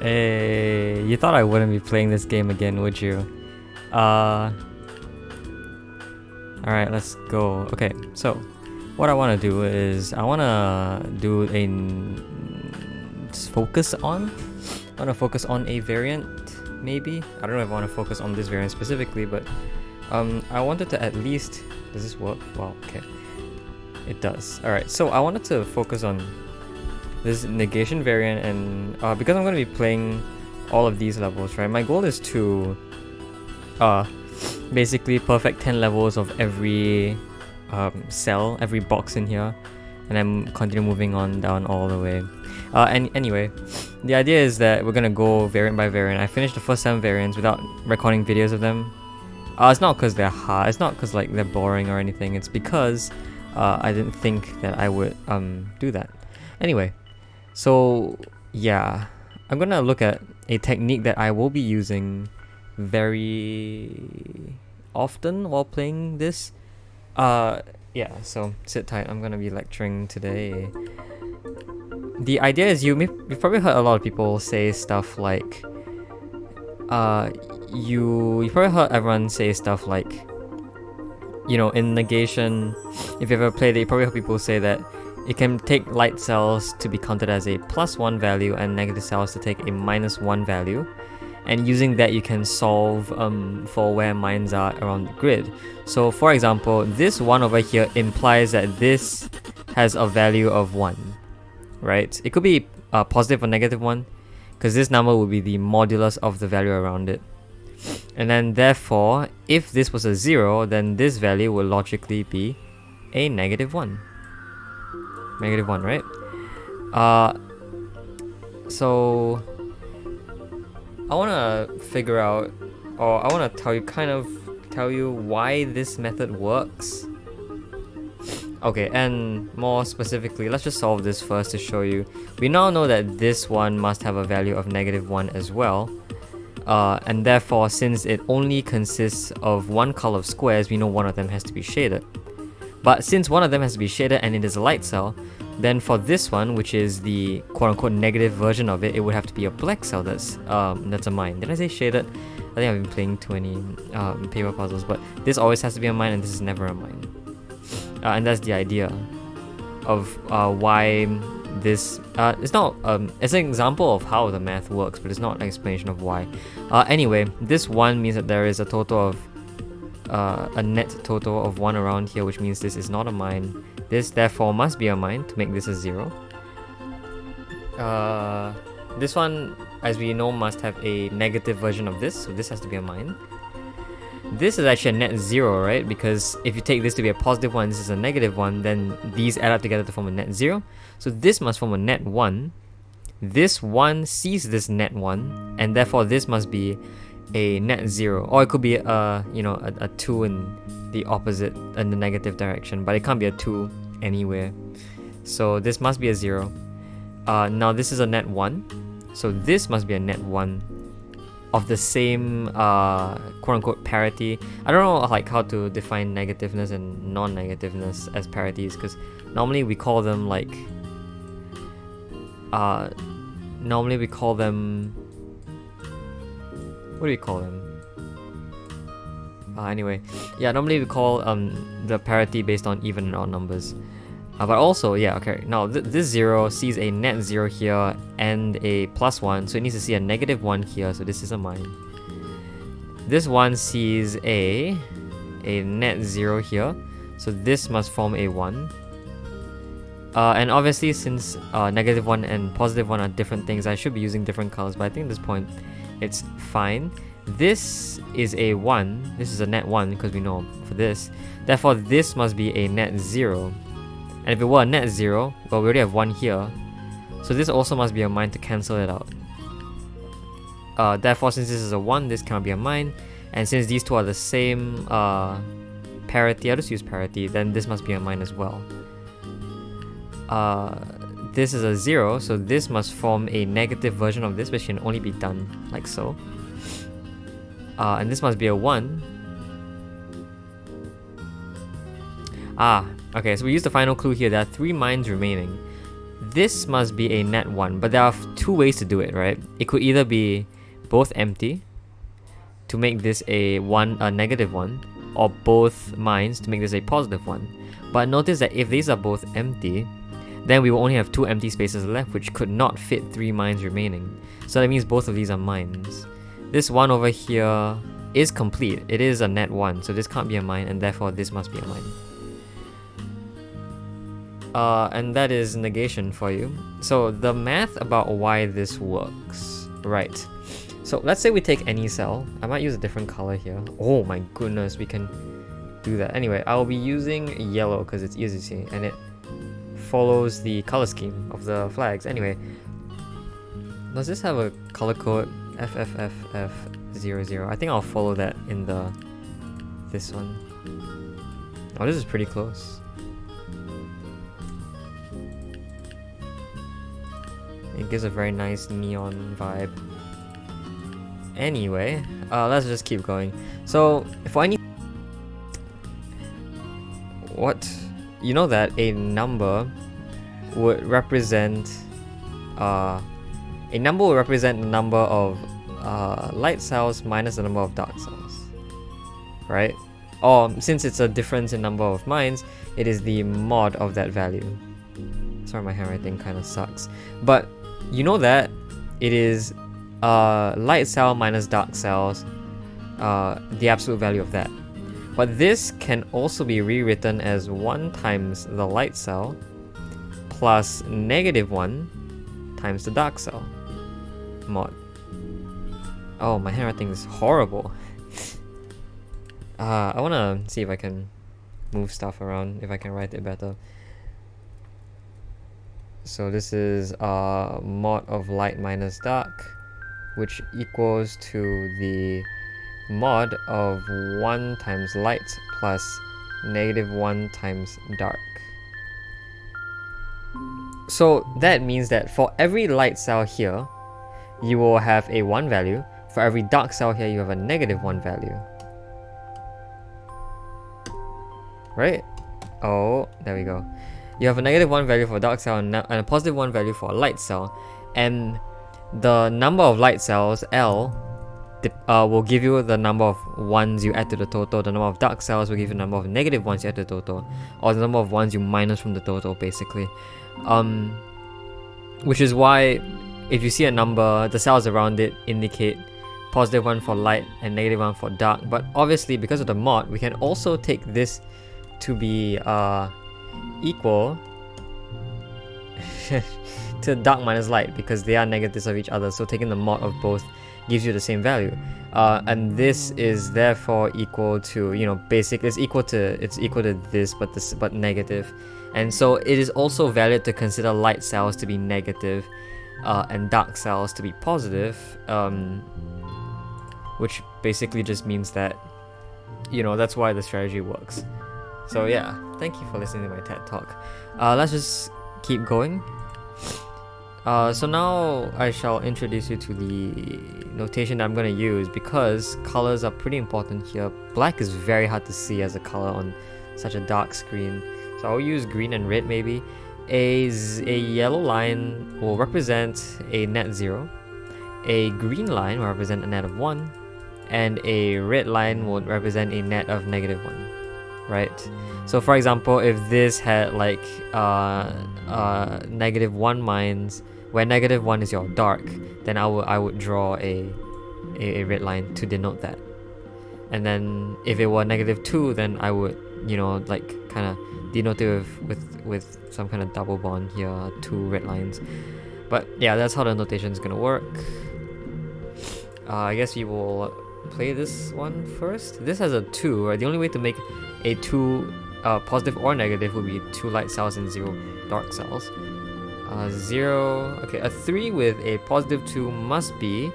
Hey, you thought I wouldn't be playing this game again, would you? Alright, let's go. Okay, so what I want to do is I want to do a focus on. I want to focus on a variant, maybe. I don't know if I want to focus on this variant specifically, but I wanted to at least. Does this work? Wow. Okay, it does. Alright, so I wanted to focus on this negation variant, and because I'm going to be playing all of these levels, right? My goal is to basically perfect 10 levels of every cell, every box in here, and then continue moving on down all the way. And anyway, the idea is that we're gonna go variant by variant. I finished the first 7 variants without recording videos of them. It's not because they're hard, it's not because like they're boring or anything, it's because I didn't think that I would do that. Anyway, so yeah, I'm gonna look at a technique that I will be using very often while playing this. Yeah, so sit tight, I'm gonna be lecturing today. The idea is you've probably heard a lot of people say stuff like you probably heard everyone say stuff like, you know, in negation, if you've ever played it, you probably heard people say that it can take light cells to be counted as a +1 value and negative cells to take a -1 value, and using that you can solve for where mines are around the grid. So for example, this 1 over here implies that this has a value of 1, right? It could be positive or -1, because this number will be the modulus of the value around it. And then therefore, if this was a 0, then this value will logically be a -1. -1, right? So I want to figure out, or I want to tell you why this method works. Okay, and more specifically, let's just solve this first to show you. We now know that this one must have a value of -1 as well. And therefore, since it only consists of one color of squares, we know one of them has to be shaded. But since one of them has to be shaded and it is a light cell, then for this one, which is the quote-unquote negative version of it, it would have to be a black cell that's a mine. Did I say shaded? I think I've been playing too many paper puzzles, but this always has to be a mine and this is never a mine. And that's the idea of why this it's not it's an example of how the math works, but it's not an explanation of why. Anyway, this 1 means that there is a total of a net total of 1 around here, which means this is not a mine. This therefore must be a mine to make this a 0. This one, as we know, must have a negative version of this, so this has to be a mine. This is actually a net 0, right? Because if you take this to be a +1, this is a -1, then these add up together to form a net 0. So this must form a net 1. This 1 sees this net 1, and therefore this must be a net 0. Or it could be a 2 in the opposite, in the negative direction, but it can't be a 2 anywhere. So this must be a 0. Now this is a net 1, so this must be a net 1 of the same quote-unquote parity. I don't know like how to define negativeness and non-negativeness as parities, because normally we call them like what do we call them? Anyway, yeah, normally we call the parity based on even and odd numbers. But also, yeah, okay, now this 0 sees a net 0 here and a +1, so it needs to see a -1 here, so this is a mine. This one sees a net 0 here, so this must form a 1. And obviously, since -1 and +1 are different things, I should be using different colors, but I think at this point it's fine. This is a 1, this is a net 1 because we know for this, therefore this must be a net 0. And if it were a net 0, well, we already have 1 here, so this also must be a mine to cancel it out. Therefore, since this is a 1, this cannot be a mine, and since these two are the same parity, I'll just use parity, then this must be a mine as well. This is a 0, so this must form a negative version of this, which can only be done like so. And this must be a 1. Okay, so we use the final clue here. There are 3 mines remaining. This must be a net 1, but there are two ways to do it, right? It could either be both empty to make this a negative one, or both mines to make this a positive one. But notice that if these are both empty, then we will only have 2 empty spaces left, which could not fit 3 mines remaining. So that means both of these are mines. This one over here is complete. It is a net 1, so this can't be a mine, and therefore this must be a mine. And that is negation for you. So the math about why this works. Right. So let's say we take any cell. I might use a different color here. Oh my goodness, we can do that. Anyway, I'll be using yellow because it's easy to see, and it follows the color scheme of the flags. Anyway, does this have a color code? FFFF00. I think I'll follow that in this one. Oh, this is pretty close. It gives a very nice neon vibe. Anyway, let's just keep going. So, for any... What? You know that a number would represent... a number will represent the number of light cells minus the number of dark cells. Right? Or, since it's a difference in number of mines, it is the mod of that value. Sorry, my handwriting kind of sucks. But, you know that it is light cell minus dark cells, the absolute value of that. But this can also be rewritten as 1 times the light cell plus -1 times the dark cell mod. Oh, my handwriting is horrible. I wanna see if I can move stuff around, if I can write it better. So this is mod of light minus dark, which equals to the mod of 1 times light plus -1 times dark. So that means that for every light cell here, you will have a 1 value. For every dark cell here, you have a -1 value. Right? Oh, there we go. You have a -1 value for a dark cell and a +1 value for a light cell. And the number of light cells, L, will give you the number of 1s you add to the total. The number of dark cells will give you the number of -1s you add to the total, or the number of 1s you minus from the total, basically. Which is why if you see a number, the cells around it indicate +1 for light and -1 for dark. But obviously, because of the mod, we can also take this to be equal to dark minus light, because they are negatives of each other, so taking the mod of both gives you the same value. And this is therefore equal to, you know, basically it's equal to this, but negative. And so it is also valid to consider light cells to be negative and dark cells to be positive, which basically just means that, you know, that's why the strategy works. So yeah, thank you for listening to my TED Talk. Let's just keep going. So now I shall introduce you to the notation that I'm going to use, because colors are pretty important here. Black is very hard to see as a color on such a dark screen, so I'll use green and red maybe. A yellow line will represent a net 0, a green line will represent a net of 1, and a red line will represent a net of -1. Right? So for example, if this had like -1 mines, where -1 is your dark, then I would draw a red line to denote that. And then if it were -2, then I would, you know, like kind of denote it with some kind of double bond here, 2 red lines. But yeah, that's how the notation is gonna work. I guess we will play this one first. This has a 2, right? The only way to make a 2 positive or negative would be 2 light cells and 0 dark cells. 0, okay, a 3 with a +2 must be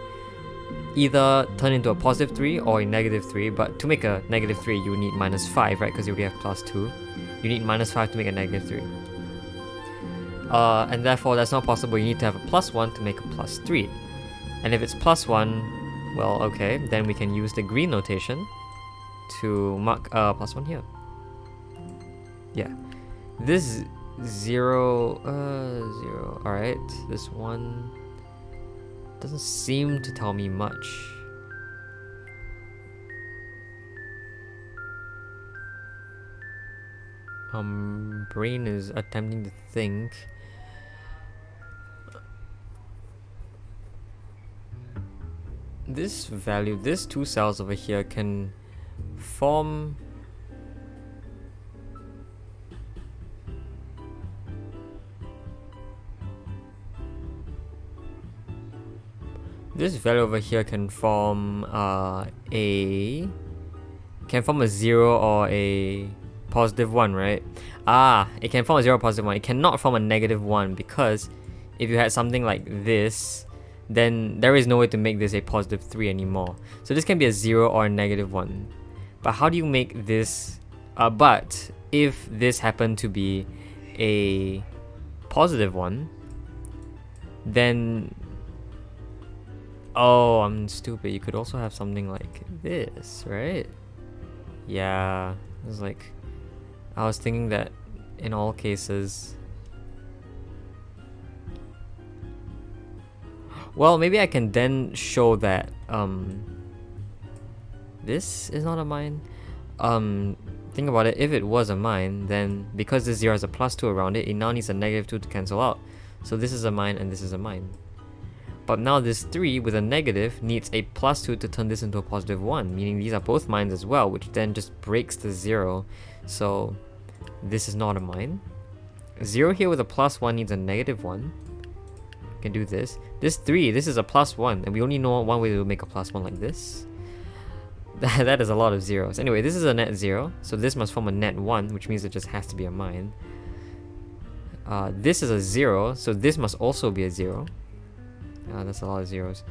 either turn into a +3 or a -3, but to make a -3 you need -5, right? Because you already have +2. You need -5 to make a -3. And therefore that's not possible. You need to have a +1 to make a +3. And if it's +1, well, okay, then we can use the green notation to mark +1 here. Yeah, this 0, 0, alright, this 1, Doesn't seem to tell me much. Brain is attempting to think. This value, this two cells over here can form this value over here can form a 0 or a positive 1, right? It can form a 0 or positive 1. It cannot form a negative 1 because if you had something like this, then there is no way to make this a positive 3 anymore. So this can be a 0 or a negative 1. But how do you make this? But if this happened to be a positive 1, then... Oh, I'm stupid. You could also have something like this, right? Yeah, it was like... I was thinking that in all cases... Well, maybe I can then show that this is not a mine. Think about it, if it was a mine, then because this 0 has a +2 around it, it now needs a -2 to cancel out. So this is a mine and this is a mine. But now this 3 with a negative needs a +2 to turn this into a positive 1, meaning these are both mines as well, which then just breaks the 0. So this is not a mine. 0 here with a +1 needs a -1. Can do this. This 3, this is a +1, and we only know one way to make a +1 like this. That is a lot of zeros. Anyway, this is a net 0, so this must form a net 1, which means it just has to be a mine. This is a 0, so this must also be a 0. That's a lot of zeros.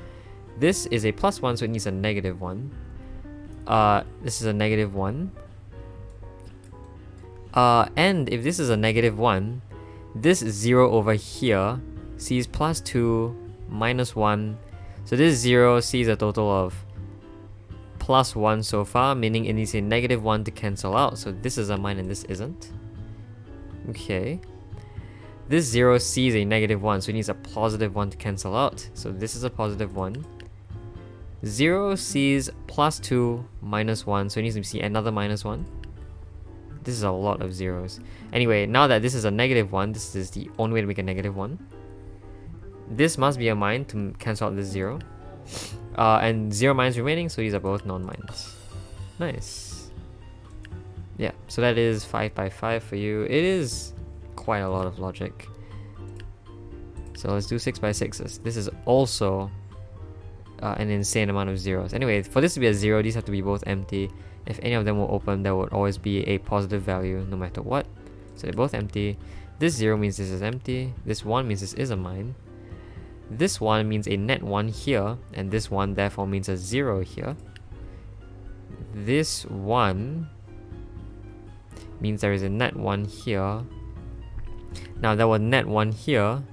This is a +1, so it needs a -1. This is a -1. And if this is a -1, this 0 over here sees +2, -1. So this 0 sees a total of +1 so far, meaning it needs a -1 to cancel out. So this is a mine and this isn't. Okay. This 0 sees a -1, so it needs a +1 to cancel out. So this is a +1. 0 sees +2, -1, so it needs to see another -1. This is a lot of zeros. Anyway, now that this is a -1, this is the only way to make a -1. This must be a mine to cancel out this 0. And 0 mines remaining, so these are both non-mines. Nice. Yeah, so that is 5 by 5 for you. It is quite a lot of logic. So let's do 6 by 6s. This is also an insane amount of zeros. Anyway, for this to be a 0, these have to be both empty. If any of them will open, there would always be a positive value no matter what. So they're both empty. This 0 means this is empty. This 1 means this is a mine. This 1 means a net 1 here, and this 1 therefore means a 0 here. This 1 means there is a net 1 here. Now there was net 1 here.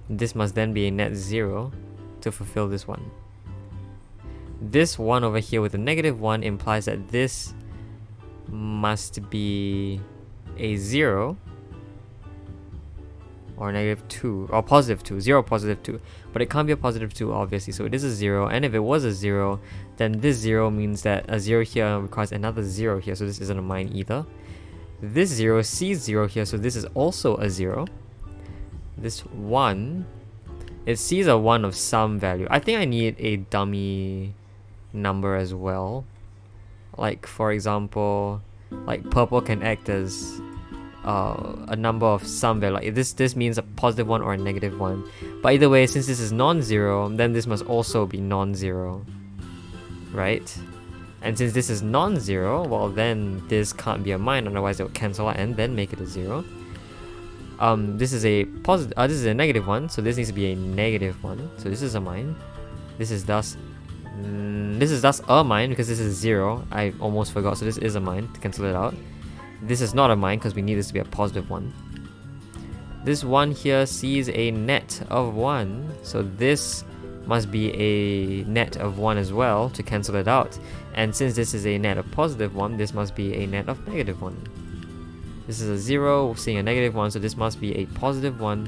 This must then be a net 0 to fulfill this 1. This 1 over here with a -1 implies that this must be a 0 or -2 or +2, 0 +2, but it can't be a +2 obviously, so it is a 0. And if it was a 0, then this 0 means that a 0 here requires another 0 here, so this isn't a mine either. This 0 sees 0 here, so this is also a 0. This 1, it sees a 1 of some value. I think I need a dummy number as well. Like for example, like purple can act as a number of some value. Like this means a +1 or a -1. But either way, since this is non-zero, then this must also be non-zero, right? And since this is non-zero, well then this can't be a mine, otherwise it will cancel out and then make it a 0. This is a positive. This is a -1, so this needs to be a -1. So this is a mine. This is thus a mine because this is 0. I almost forgot. So this is a mine to cancel it out. This is not a mine because we need this to be a +1. This 1 here sees a net of 1, so this must be a net of 1 as well to cancel it out. And since this is a net of +1, this must be a net of -1. This is a 0 seeing a -1, so this must be a +1,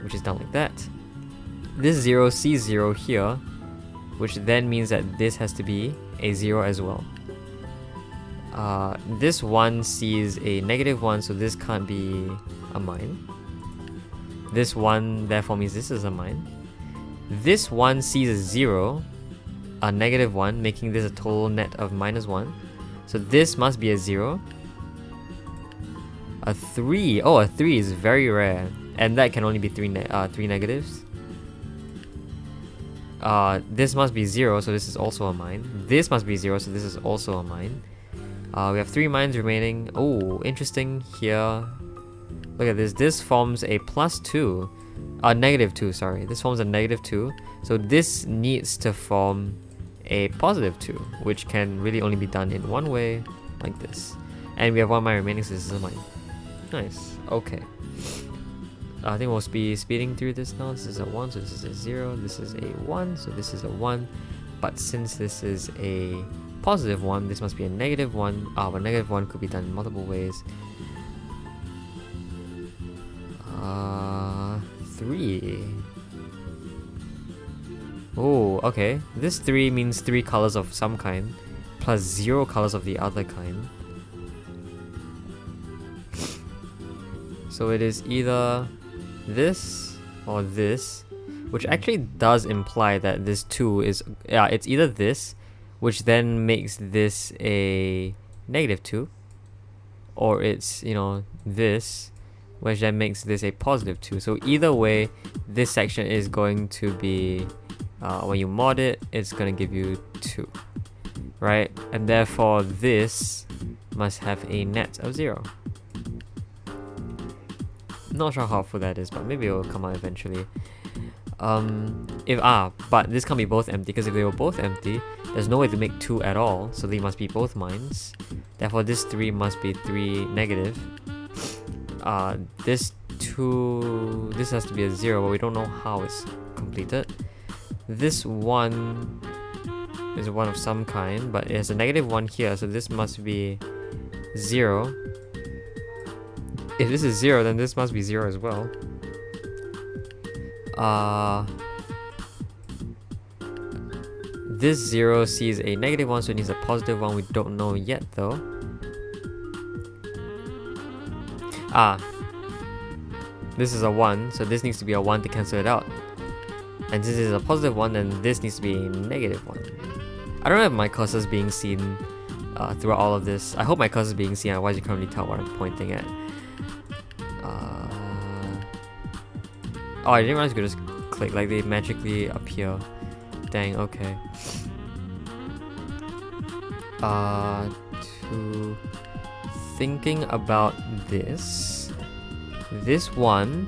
which is done like that. this 0 sees 0 here, which then means that this has to be a 0 as well. This 1 sees a -1, so this can't be a mine. This 1 therefore means this is a mine. This 1 sees a 0, a -1, making this a total net of -1. So this must be a 0. A 3, oh, a 3 is very rare, and that can only be three negatives. This must be 0, so this is also a mine. This must be 0, so this is also a mine. We have 3 mines remaining. Oh, interesting here. Look at this. This forms a +2. -2, sorry. This forms a -2. So this needs to form a +2, which can really only be done in one way, like this. And we have 1 mine remaining, so this is a mine. Nice. Okay. I think we'll be speeding through this now. This is a 1, so this is a 0. This is a 1, so this is a 1. But since this is a +1, this must be a -1. But -1 could be done in multiple ways. 3. Oh, okay. This 3 means 3 colors of some kind, plus 0 colors of the other kind. So it is either this or this, which actually does imply that this 2 is, it's either this, which then makes this a -2, or it's, this, which then makes this a +2. So either way, this section is going to be, when you mod it, it's going to give you 2, right? And therefore this must have a net of 0. Not sure how helpful that is, but maybe it will come out eventually. But this can't be both empty, because if they were both empty, there's no way to make 2 at all, so they must be both mines. Therefore this 3 must be 3 negative. This 2, this has to be a 0, but we don't know how it's completed. This 1 is 1 of some kind, but it has a -1 here, so this must be 0. If this is 0, then this must be 0 as well. This 0 sees a -1, so it needs a +1. We don't know yet though. This is a 1, so this needs to be a 1 to cancel it out. And since this is a +1, then this needs to be a -1. I don't know if my cursor is being seen throughout all of this. I hope my cursor is being seen, otherwise you can't really tell what I'm pointing at. Oh, I didn't realize you could just click, like they magically appear. Dang, okay. To thinking about this, this 1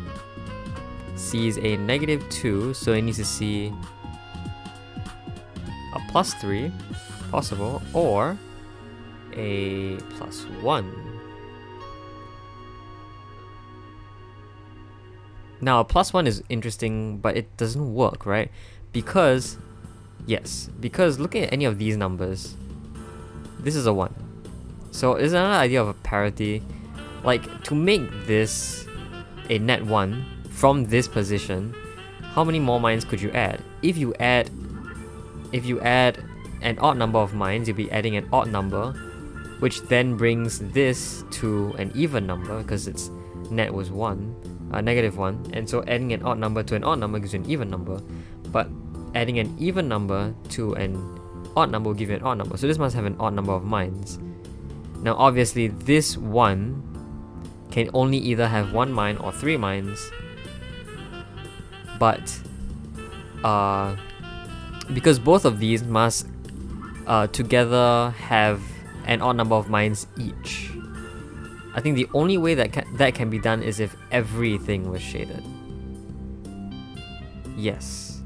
sees a -2, so it needs to see a +3, possible, or a +1. Now, a +1 is interesting, but it doesn't work, right? Because looking at any of these numbers, this is a 1. So it's another idea of a parity. Like, to make this a net 1 from this position, how many more mines could you add? If you add an odd number of mines, you'll be adding an odd number, which then brings this to an even number, because its net was 1. -1, and so adding an odd number to an odd number gives you an even number, but adding an even number to an odd number will give you an odd number, so this must have an odd number of mines. Now obviously this 1 can only either have 1 mine or 3 mines, but because both of these must together have an odd number of mines each, I think the only way that can be done is if everything was shaded. Yes.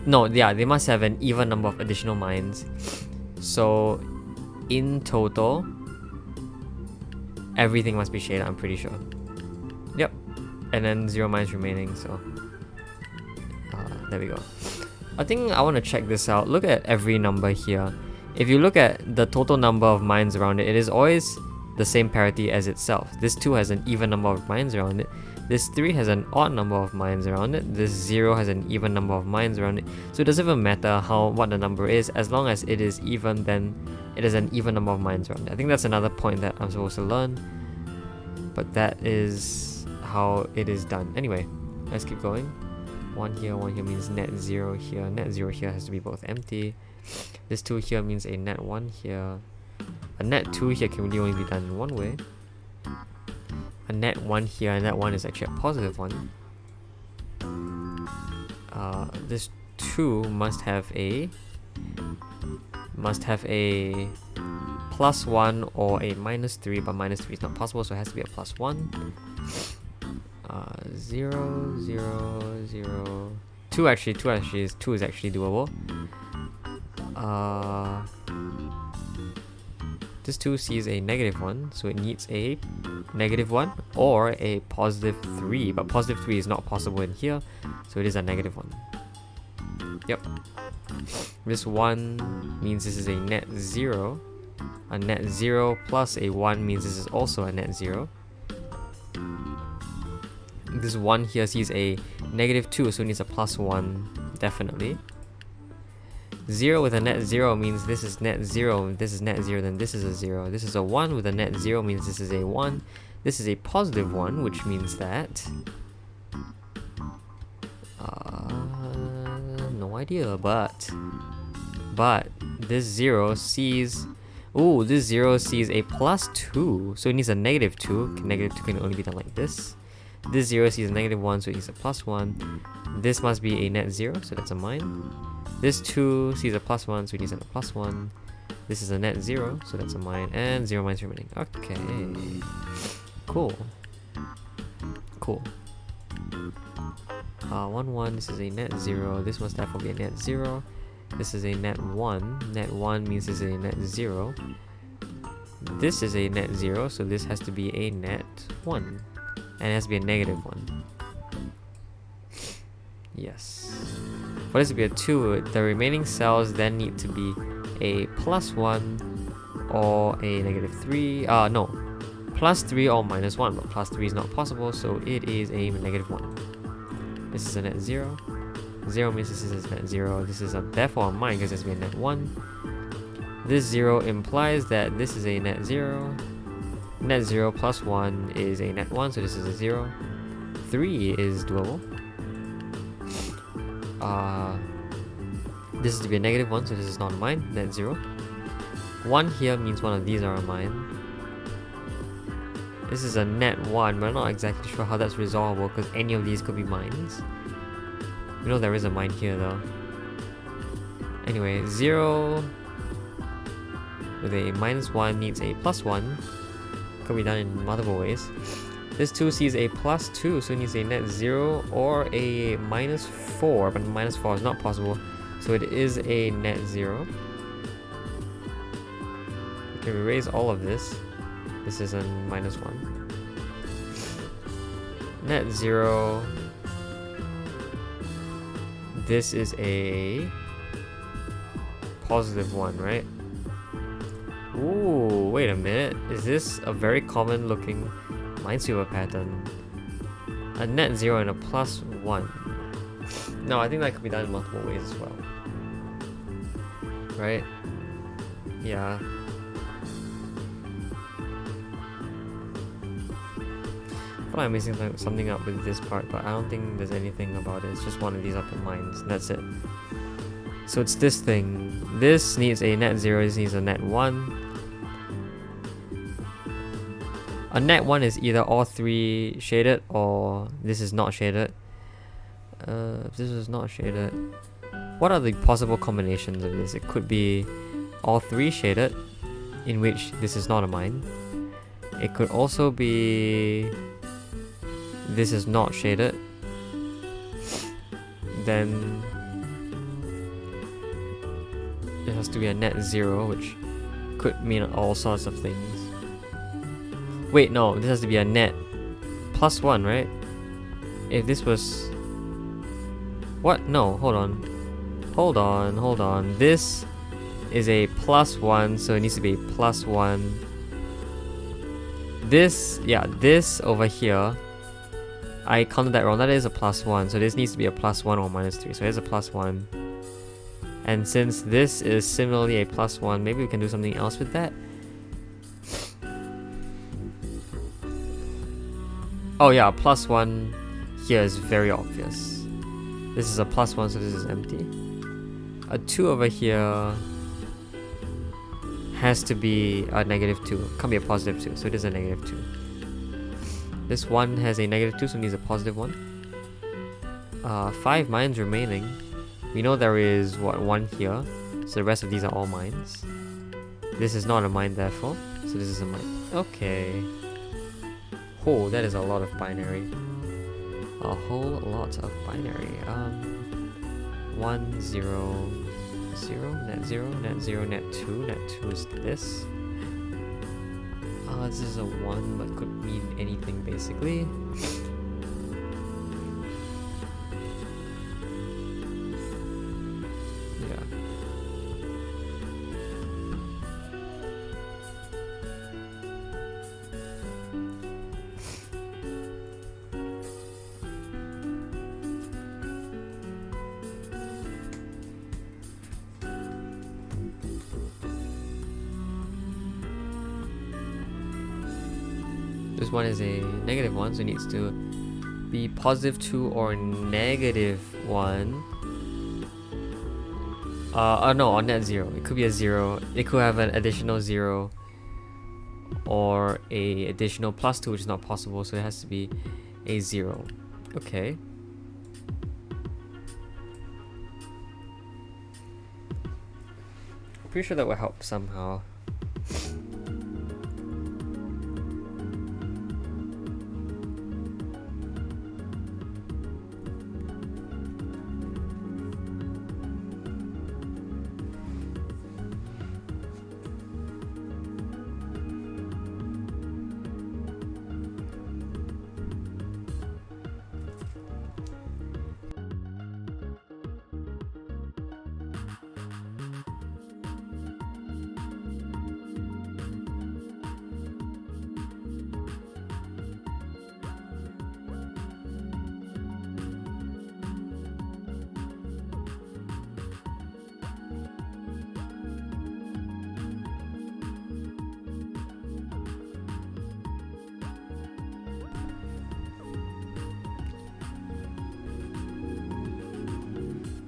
No, yeah, they must have an even number of additional mines. So, in total, everything must be shaded, I'm pretty sure. Yep. And then 0 mines remaining, so... there we go. I think I want to check this out. Look at every number here. If you look at the total number of mines around it, it is always the same parity as itself. This 2 has an even number of mines around it. This 3 has an odd number of mines around it. This 0 has an even number of mines around it. So it doesn't even matter what the number is, as long as it is even, then it is an even number of mines around it. I think that's another point that I'm supposed to learn, but that is how it is done. Anyway, let's keep going. 1 here means net 0 here. Net 0 here has to be both empty. This 2 here means a net 1 here. A net 2 here can really only be done in one way. A net 1 here, and that 1 is actually a positive 1. This 2 must have a plus 1 or a minus 3, but minus 3 is not possible, so it has to be a plus 1. 0, 0, 0. 2 is actually doable. This 2 sees a negative 1, so it needs a negative 1 or a positive 3, but positive 3 is not possible in here, so it is a negative 1. Yep. This 1 means this is a net 0. A net 0 plus a 1 means this is also a net 0. This 1 here sees a negative 2, so it needs a plus 1, definitely. 0 with a net 0 means this is net 0, this is net 0, then this is a 0. This is a 1 with a net 0 means this is a 1. This is a positive 1, which means that... no idea, but this 0 sees... Ooh, this 0 sees a plus 2, so it needs a negative 2. Negative 2 can only be done like this. This 0 sees a negative 1, so it needs a plus 1. This must be a net 0, so that's a mine. This 2 sees a plus 1, so it needs a plus 1. This is a net 0, so that's a mine. And 0 mines remaining. Okay. Cool. Cool. 1, 1, this is a net 0. This must therefore be a net 0. This is a net 1. Net 1 means this is a net 0. This is a net 0, so this has to be a net 1. And it has to be a negative 1. Yes. For this to be a 2, the remaining cells then need to be a plus 1 or a negative 3. No. Plus 3 or minus 1, but plus 3 is not possible, so it is a negative 1. This is a net 0. 0 means this is a net 0. This is therefore a mine because this will be a net 1. This 0 implies that this is a net 0. Net 0 plus 1 is a net 1, so this is a 0. 3 is doable. This is to be a negative 1, so this is not a mine. Net 0. 1 here means one of these are a mine. This is a net 1, but I'm not exactly sure how that's resolvable because any of these could be mines. You know there is a mine here though. Anyway, 0 with a minus 1 needs a plus 1. Could be done in multiple ways. This 2 sees a plus 2, so it needs a net 0 or a minus 4, but minus 4 is not possible, so it is a net 0. We can erase all of this. This is a minus 1. Net 0. This is a positive 1, right? Ooh, wait a minute. Is this a very common looking Minesweeper pattern? A net 0 and a plus 1. No, I think that could be done in multiple ways as well. Right? Yeah. I feel like I'm missing something up with this part, but I don't think there's anything about it. It's just one of these upper mines. That's it. So it's this thing. This needs a net 0, this needs a net 1. A net 1 is either all 3 shaded or this is not shaded. If this is not shaded, what are the possible combinations of this? It could be all 3 shaded, in which this is not a mine. It could also be this is not shaded. Then it has to be a net 0, which could mean all sorts of things. Wait, no, this has to be a net plus 1, right? If this was... What? No, hold on. Hold on. This is a plus 1, so it needs to be plus 1. This, yeah, this over here I counted that wrong. That is a +1, so this needs to be a +1 or -3. So here's a +1. And since this is similarly a +1, maybe we can do something else with that. Oh yeah, a +1 here is very obvious. This is a +1, so this is empty. A 2 over here has to be a -2. Can't be a +2, so it is a -2. This one has a -2, so it needs a +1. 5 mines remaining. We know there is, what, 1 here. So the rest of these are all mines. This is not a mine, therefore. So this is a mine. Okay. Oh, that is a lot of binary. A whole lot of binary. 1, 0, 0, net 0, net 0, net 2. Net 2 is this. This is a 1, but could mean anything basically. Yeah. This one is a -1, so it needs to be +2 or -1. No, on net 0. It could be a 0. It could have an additional 0 or a additional +2, which is not possible, so it has to be a 0. Okay. Pretty sure that will help somehow.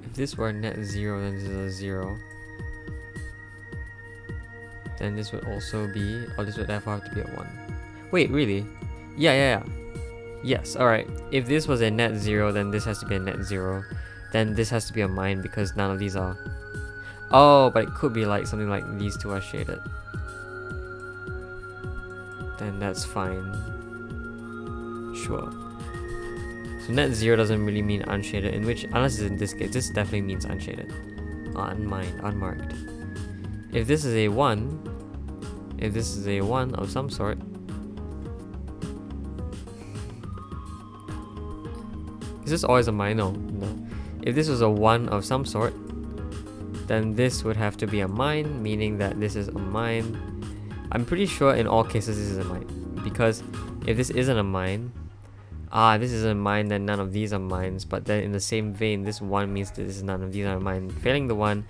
If this were net 0, then this is a 0. Then this would also be, or this would therefore have to be a 1. Wait, really? Yeah. Yes, alright. If this was a net 0, then this has to be a net 0. Then this has to be a mine because none of these are. Oh, but it could be like something like these two are shaded. Then that's fine. Sure. So net 0 doesn't really mean unshaded, in which, unless it's in this case, this definitely means unshaded. Unmined, unmarked. If this is a 1, if this is a 1 of some sort, is this always a mine? No. If this was a 1 of some sort, then this would have to be a mine, meaning that this is a mine. I'm pretty sure in all cases this is a mine, because if this isn't a mine, this isn't a mine, then none of these are mines. But then in the same vein, this 1 means that this is none of these are mine. Failing the 1,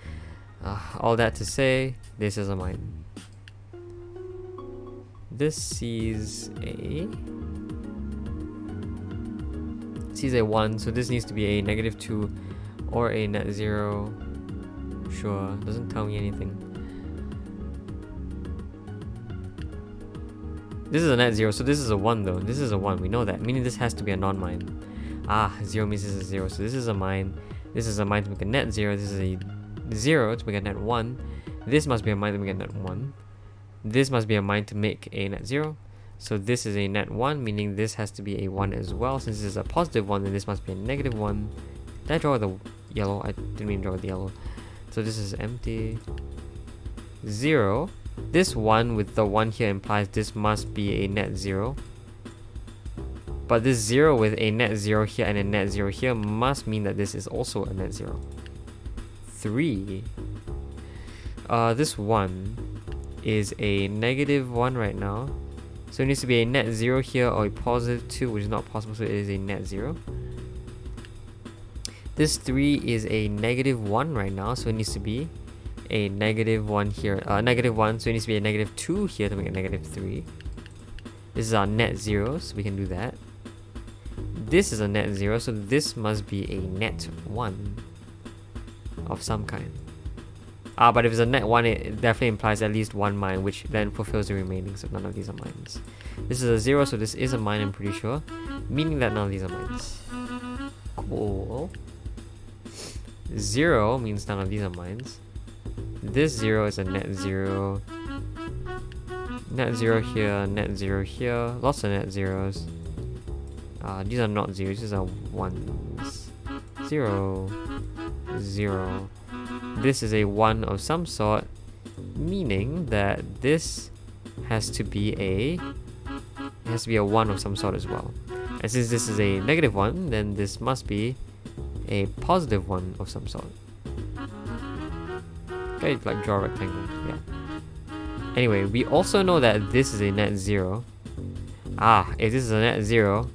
all that to say, this is a mine. This sees a 1, so this needs to be a -2 or a net 0. Sure, doesn't tell me anything. This is a net 0, so this is a 1 though. This is a 1, we know that, meaning this has to be a non-mine. 0 means this is a 0, so this is a mine. This is a mine to make a net 0. This is a 0 to make a net 1. This must be a mine to make a net 1. This must be a mine to make a net 0. So this is a net 1, meaning this has to be a 1 as well. Since this is a +1, then this must be a -1. Did I draw the yellow? I didn't mean draw the yellow. So this is empty. 0. This 1 with the 1 here implies this must be a net 0. But this 0 with a net 0 here and a net 0 here must mean that this is also a net 0. 3. This 1 is a -1 right now. So it needs to be a net 0 here or a positive 2, which is not possible, so it is a net 0. This 3 is a negative 1 right now, so it needs to be a negative 1 here. Negative 1, so it needs to be a negative 2 here to make a negative 3. This is our net 0, so we can do that. This is a net 0, so this must be a net 1 of some kind. But if it's a net 1, it definitely implies at least one mine, which then fulfills the remaining, so none of these are mines. This is a 0, so this is a mine, I'm pretty sure, meaning that none of these are mines. Cool. 0 means none of these are mines. This 0 is a net 0. Net 0 here, net 0 here, lots of net zeros. These are not zeros, these are ones. 0, 0. This is a 1 of some sort, meaning that this has to be a 1 of some sort as well. And since this is a negative 1, then this must be a positive 1 of some sort. Okay, like draw a rectangle, yeah. Anyway, we also know that this is a net 0. If this is a net 0,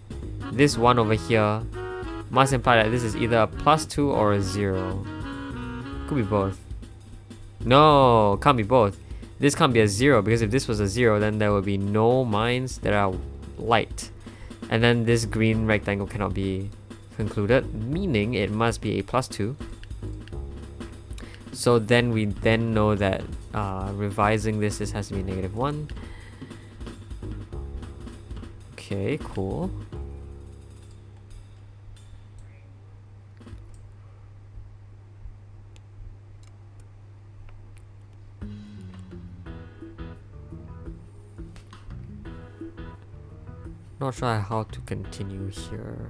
this 1 over here must imply that this is either a +2 or a 0. Could be both. No, can't be both. This can't be a 0, because if this was a 0, then there would be no mines that are light. And then this green rectangle cannot be concluded, meaning it must be a +2. So then we know that revising this has to be negative 1. Okay, cool. Not sure how to continue here.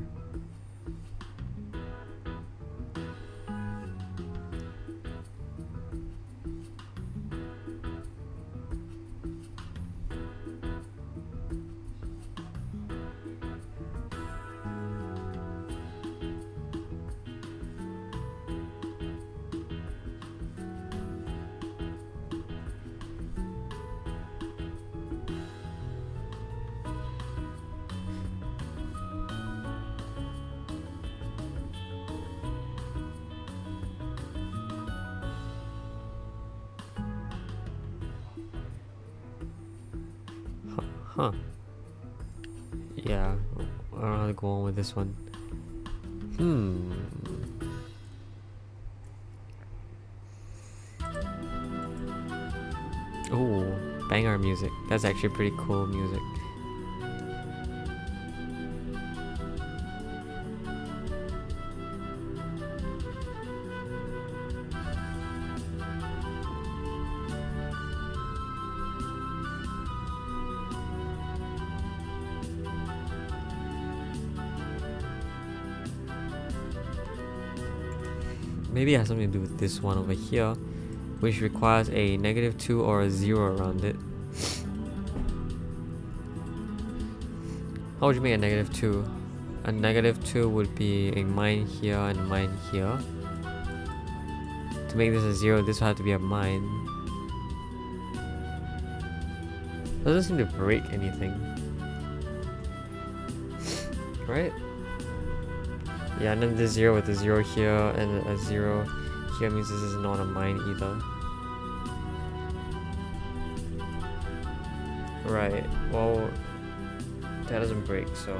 Huh. Yeah, I don't know how to go on with this one. Oh, banger music. That's actually pretty cool music. Maybe it has something to do with this one over here, which requires a negative 2 or a 0 around it. How would you make a negative 2? A negative 2 would be a mine here and mine here. To make this a 0, this would have to be a mine. Doesn't seem to break anything. Right? Yeah, and then the 0 with the 0 here and a 0 here means this is not a mine either. Right, well, that doesn't break, so...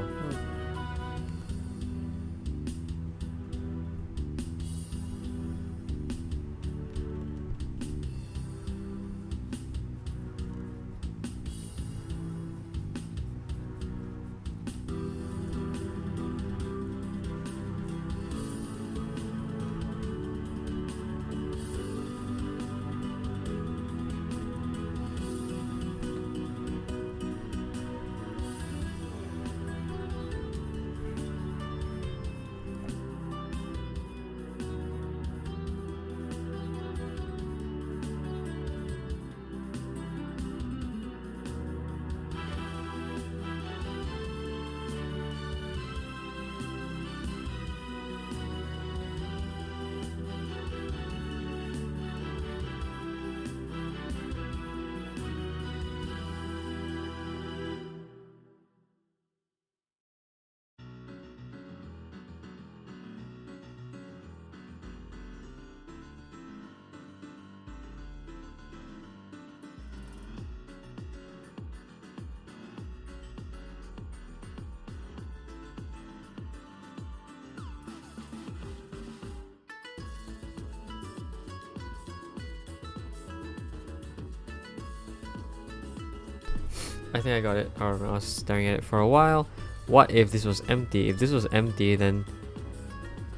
I think I got it. I don't know, I was staring at it for a while. What if this was empty? If this was empty, then,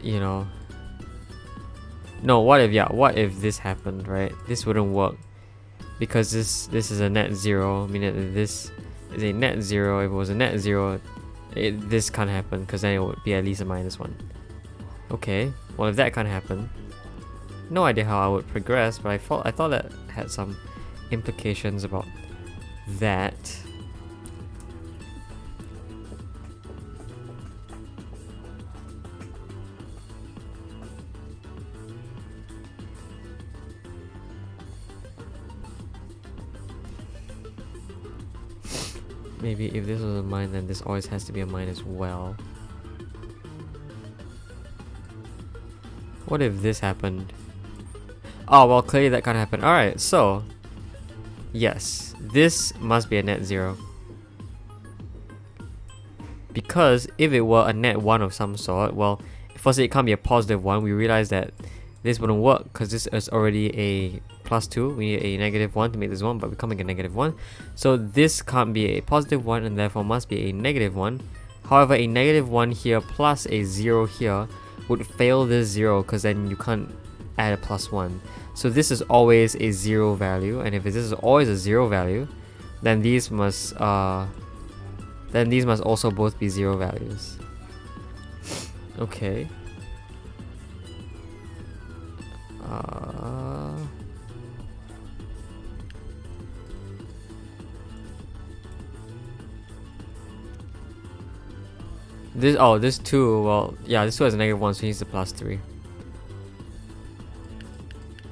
you know... No, what if this happened, right? This wouldn't work. Because this is a net zero, meaning that this is a net zero. If it was a net zero, this can't happen, because then it would be at least a -1. Okay, well if that can't happen, no idea how I would progress, but I thought that had some implications about that. Maybe if this was a mine, then this always has to be a mine as well. What if this happened? Oh, well, clearly that can't happen. Alright, so... yes, this must be a net zero. Because if it were a net 1 of some sort, well, firstly it can't be a +1. We realize that this wouldn't work because this is already a +2. We need a -1 to make this 1, but we can't make a -1. So this can't be a +1 and therefore must be a -1. However, a -1 here plus a 0 here would fail this 0 because then you can't add a +1. So this is always a 0 value, and if this is always a 0 value, then these must also both be 0 values. Okay. This 2, well, yeah, this 2 has a -1, so it needs a +3.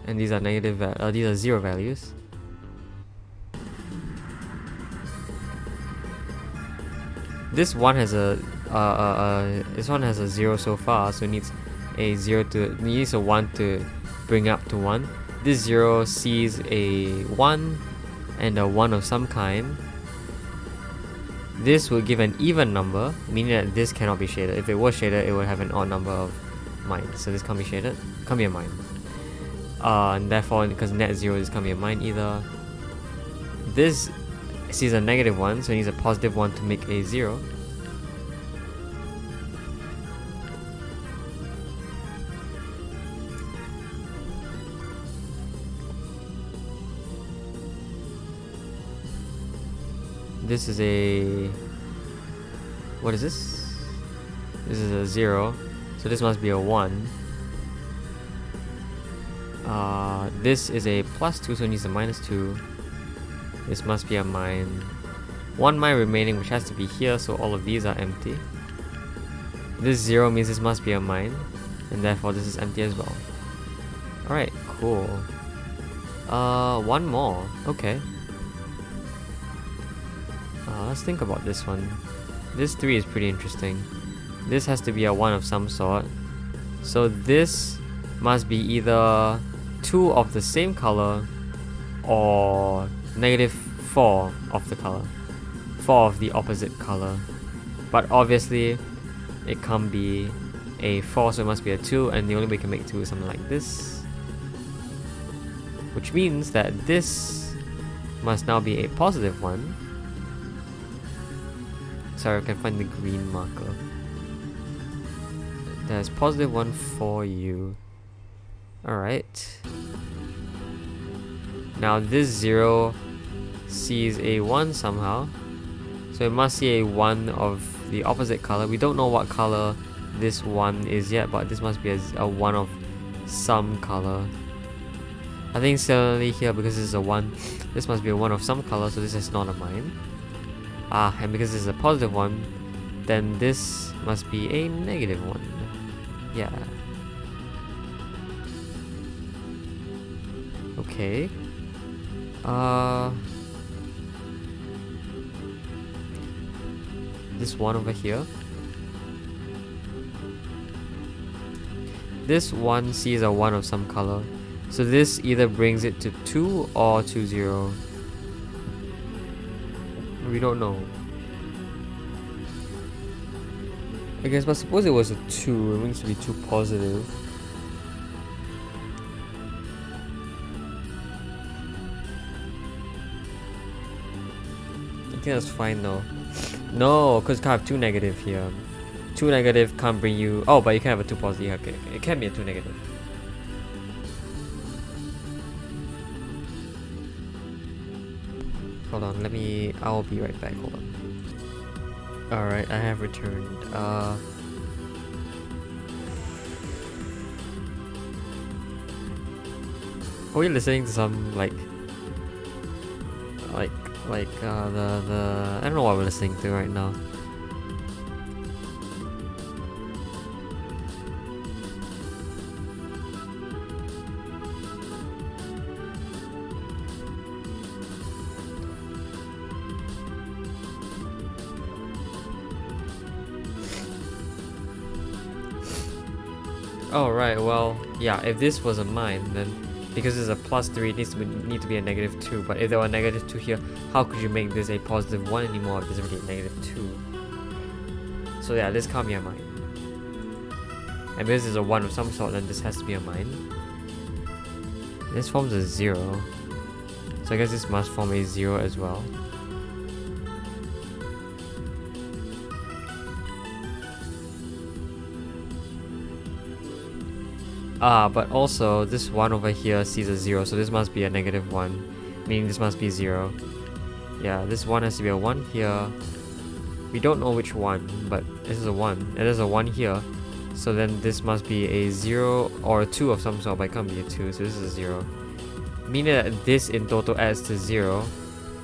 And these are these are 0 values. This one has a this one has a 0 so far, so it needs a 1 to bring up to 1. This 0 sees a 1 and a 1 of some kind. This will give an even number, meaning that this cannot be shaded. If it was shaded, it would have an odd number of mines. So this can't be shaded, can't be a mine. And therefore, because net 0, this can't be a mine either. This sees a -1, so it needs a +1 to make a 0. This is a... what is this? This is a 0, so this must be a 1. This is a +2, so it needs a -2. This must be a mine. 1 mine remaining, which has to be here, so all of these are empty. This 0 means this must be a mine, and therefore this is empty as well. Alright, cool. One more. Okay. Let's think about this one. This 3 is pretty interesting. This has to be a 1 of some sort. So this must be either 2 of the same color or -4 of the color. 4 of the opposite color. But obviously it can't be a 4, so it must be a 2, and the only way we can make 2 is something like this. Which means that this must now be a +1. Sorry, I can find the green marker. There's +1 for you. Alright. Now this 0 sees a 1 somehow. So it must see a 1 of the opposite color. We don't know what color this 1 is yet, but this must be a 1 of some color. I think similarly here, because this is a 1, this must be a 1 of some color, so this is not a mine. And because this is a +1, then this must be a -1. Yeah. Okay. This 1 over here. This 1 sees a 1 of some color. So this either brings it to 2 or to 0. We don't know. I guess, but suppose it was a 2, it needs to be 2 positive. think that's fine though. No, because you can't have 2 negative here. 2 negative can't bring you... Oh, but you can have a 2 positive. Okay, it can be a 2 negative. Hold on, I'll be right back, hold on. Alright, I have returned. Are we listening to some the I don't know what we're listening to right now. Oh right, well, yeah, if this was a mine, then because it's a +3, it needs to need to be a -2. But if there were a -2 here, how could you make this a +1 anymore if it's already a -2? So yeah, this can't be a mine. And because it's a 1 of some sort, then this has to be a mine. This forms a 0. So I guess this must form a 0 as well. But also this 1 over here sees a 0, so this must be a -1, meaning this must be 0. Yeah, this 1 has to be a 1 here. We don't know which one, but this is a 1, and there's a 1 here. So then this must be a 0 or a 2 of some sort, but it can't be a 2, so this is a 0. Meaning that this in total adds to 0,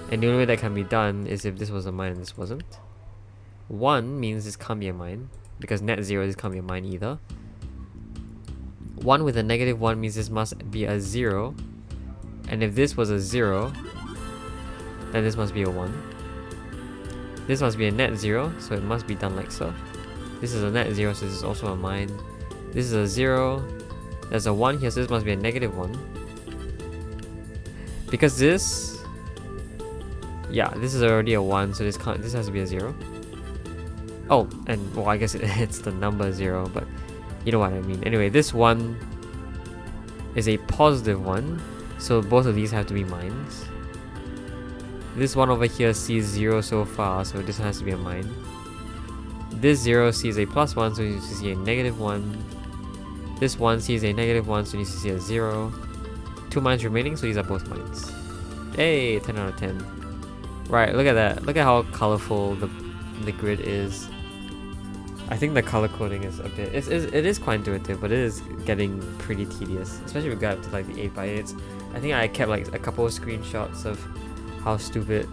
and the only way that can be done is if this was a mine and this wasn't. 1 means this can't be a mine, because net 0 this can't be a mine either. 1 with a -1 means this must be a 0, and if this was a 0, then this must be a 1. This must be a net 0, so it must be done like so. This is a net 0, so this is also a mine. This is a 0, there's a 1 here, so this must be a -1. Because this... yeah, this is already a 1, so this has to be a 0. Oh, and well, I guess it's the number 0, but you know what I mean. Anyway, this 1 is a +1, so both of these have to be mines. This 1 over here sees 0 so far, so this has to be a mine. This 0 sees a +1, so it needs to see a -1. This 1 sees a -1, so it needs to see a 0. 2 mines remaining, so these are both mines. Hey, 10 out of 10. Right, look at that. Look at how colorful the grid is. I think the color coding is a bit... it is quite intuitive, but it is getting pretty tedious, especially if we got up to like the 8x8s. I think I kept like a couple of screenshots of how stupid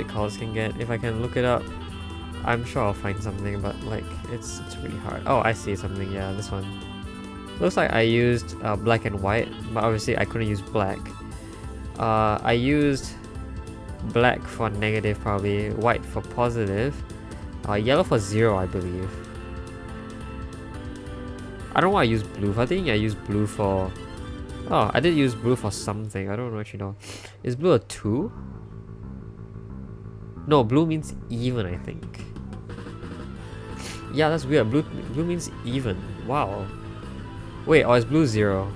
colors can get. If I can look it up, I'm sure I'll find something, but like it's really hard. Oh, I see something. Yeah, this one looks like I used black and white, but obviously I couldn't use black. I used black for negative, probably white for positive, yellow for 0, I believe. I don't know why I used blue. I think I used blue for... oh, I did use blue for something. I don't know actually know. Is blue a 2? No, blue means even, I think. Yeah, that's weird. Blue means even. Wow. Wait, or is blue 0?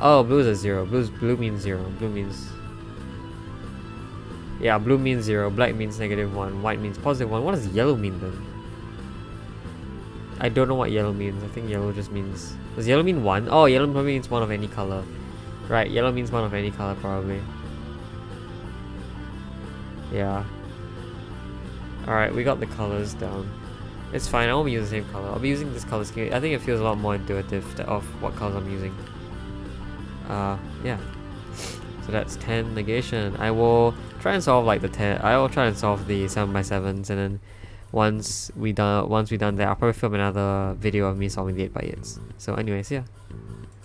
Oh, blue is a 0. Blue means 0. Blue means... yeah, blue means 0, black means -1, white means +1. What does yellow mean then? I don't know what yellow means. I think yellow just means... does yellow mean 1? Oh, yellow probably means 1 of any color. Right, yellow means 1 of any color probably. Yeah. Alright, we got the colors down. It's fine, I won't be using the same color. I'll be using this color scheme. I think it feels a lot more intuitive of what colors I'm using. Yeah. So that's 10 negation. I will try and solve like the 10. I will try and solve the 7x7s, and then once we done that, I'll probably film another video of me solving the 8x8s. So anyways, yeah.